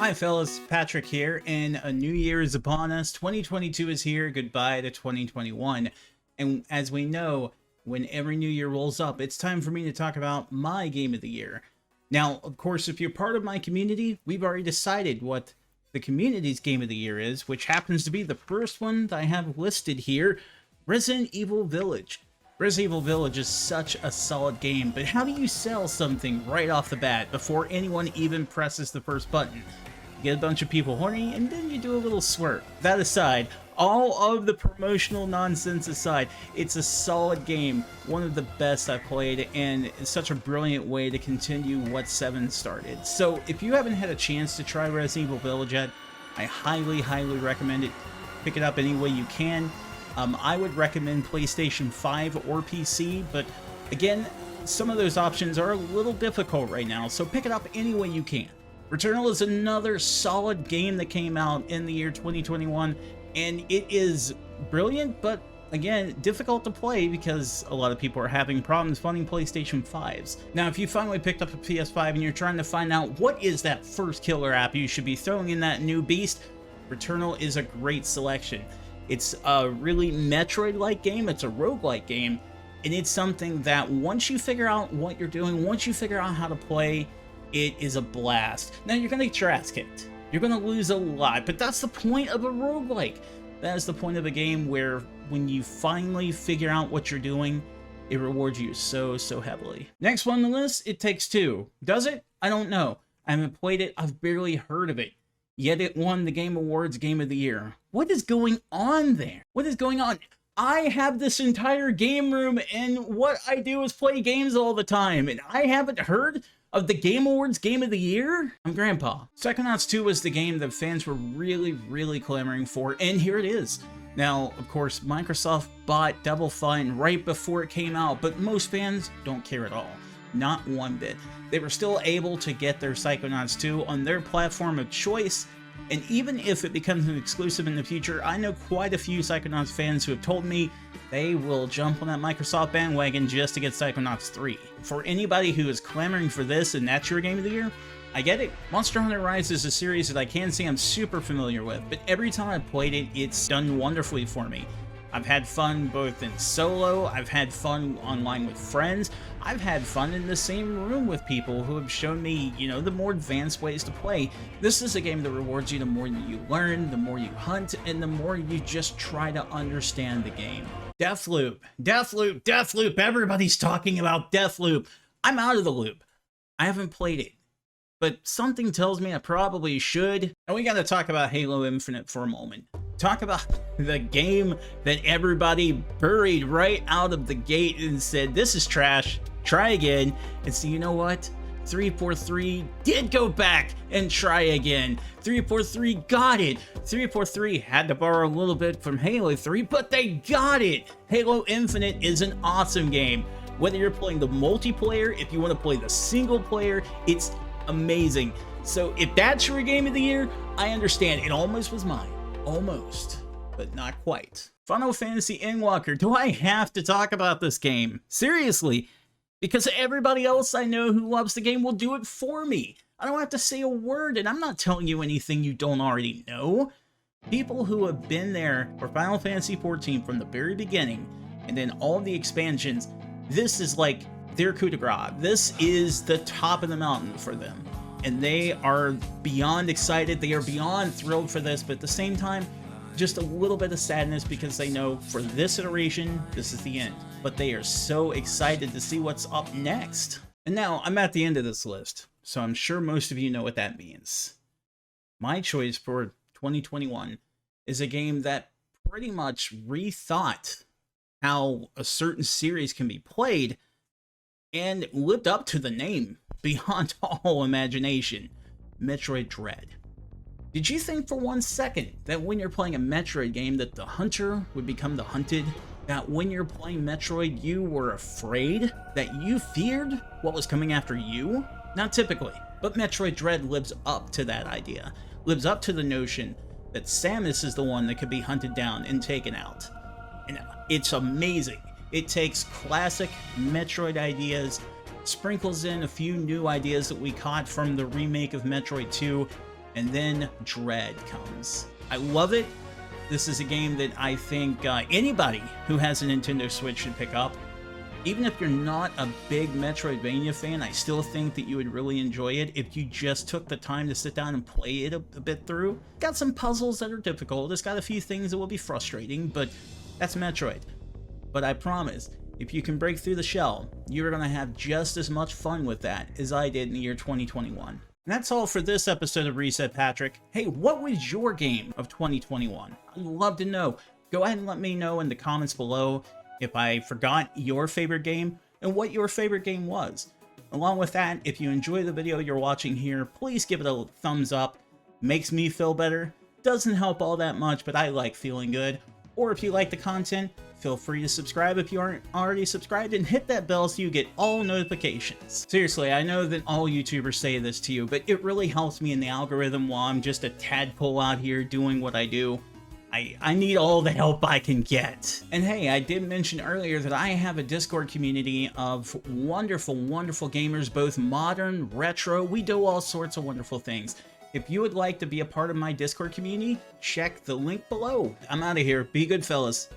Hi fellas, Patrick here, and a new year is upon us. 2022 is here, goodbye to 2021. And as we know, when every new year rolls up, it's time for me to talk about my game of the year. Now, of course, if you're part of my community, we've already decided what the community's game of the year is, which happens to be the first one that I have listed here, Resident Evil Village. Resident Evil Village is such a solid game, but how do you sell something right off the bat before anyone even presses the first button? You get a bunch of people horny, and then you do a little swerve. That aside, all of the promotional nonsense aside, it's a solid game, one of the best I've played, and it's such a brilliant way to continue what 7 started. So if you haven't had a chance to try Resident Evil Village yet, I highly, highly recommend it. Pick it up any way you can. I would recommend PlayStation 5 or PC, but again, some of those options are a little difficult right now, so pick it up any way you can. Returnal is another solid game that came out in the year 2021, and it is brilliant, but again, difficult to play because a lot of people are having problems finding PlayStation 5s. Now, if you finally picked up a PS5 and you're trying to find out what is that first killer app you should be throwing in that new beast, Returnal is a great selection. It's a really Metroid-like game, it's a roguelike game, and it's something that once you figure out what you're doing, once you figure out how to play, it is a blast. Now, you're gonna get your ass kicked. You're gonna lose a lot, but that's the point of a roguelike. That is the point of a game where when you finally figure out what you're doing, it rewards you so heavily. Next one on the list, It Takes Two. Does it? I don't know. I haven't played it, I've barely heard of it. Yet it won the Game Awards Game of the Year. What is going on there? What is going on? I have this entire game room, and what I do is play games all the time, and I haven't heard of the Game Awards Game of the Year? I'm Grandpa. Psychonauts 2 was the game that fans were really clamoring for, and here it is. Now, of course, Microsoft bought Double Fine right before it came out, but most fans don't care at all. Not one bit. They were still able to get their Psychonauts 2 on their platform of choice, and even if it becomes an exclusive in the future, I know quite a few Psychonauts fans who have told me they will jump on that Microsoft bandwagon just to get Psychonauts 3. For anybody who is clamoring for this and that's your game of the year, I get it. Monster Hunter Rise is a series that I can say I'm super familiar with, but every time I've played it, it's done wonderfully for me. I've had fun both in solo, I've had fun online with friends, I've had fun in the same room with people who have shown me, the more advanced ways to play. This is a game that rewards you the more that you learn, the more you hunt, and the more you just try to understand the game. Deathloop, Deathloop, Deathloop, everybody's talking about Deathloop. I'm out of the loop. I haven't played it, but something tells me I probably should. And we gotta talk about Halo Infinite for a moment. Talk about the game that everybody buried right out of the gate and said, this is trash, try again. And so you know what? 343 did go back and try again. 343 got it. 343 had to borrow a little bit from Halo 3, but they got it. Halo Infinite is an awesome game. Whether you're playing the multiplayer, if you want to play the single player, it's amazing. So if that's your game of the year, I understand. It almost was mine. Almost, but not quite. Final Fantasy Endwalker. Do I have to talk about this game? Seriously, because everybody else I know who loves the game will do it for me. I don't have to say a word, and I'm not telling you anything you don't already know. People who have been there for Final Fantasy XIV from the very beginning, and then all the expansions, this is like their coup de grace. This is the top of the mountain for them. And they are beyond excited, they are beyond thrilled for this, but at the same time, just a little bit of sadness because they know for this iteration, this is the end. But they are so excited to see what's up next. And now, I'm at the end of this list, so I'm sure most of you know what that means. My choice for 2021 is a game that pretty much rethought how a certain series can be played and lived up to the name beyond all imagination. Metroid Dread. Did you think for 1 second that when you're playing a Metroid game that the hunter would become the hunted? That when you're playing Metroid you were afraid? That you feared what was coming after you? Not typically, but Metroid Dread lives up to that idea. Lives up to the notion that Samus is the one that could be hunted down and taken out. And it's amazing. It takes classic Metroid ideas, sprinkles in a few new ideas that we caught from the remake of Metroid 2, and then Dread comes. I love it. This is a game that I think anybody who has a Nintendo Switch should pick up. Even if you're not a big Metroidvania fan, I still think that you would really enjoy it if you just took the time to sit down and play it a bit through. Got some puzzles that are difficult, it's got a few things that will be frustrating, but that's Metroid. But I promise, if you can break through the shell, you're going to have just as much fun with that as I did in the year 2021. And that's all for this episode of Reset Patrick. Hey, what was your game of 2021? I'd love to know. Go ahead and let me know in the comments below if I forgot your favorite game and what your favorite game was. Along with that, if you enjoy the video you're watching here, please give it a thumbs up. Makes me feel better. Doesn't help all that much, but I like feeling good. Or if you like the content, feel free to subscribe if you aren't already subscribed, and hit that bell so you get all notifications. Seriously, I know that all YouTubers say this to you, but it really helps me in the algorithm while I'm just a tadpole out here doing what I do. I need all the help I can get. And hey, I did mention earlier that I have a Discord community of wonderful, wonderful gamers, both modern, retro. We do all sorts of wonderful things. If you would like to be a part of my Discord community, check the link below. I'm out of here. Be good, fellas.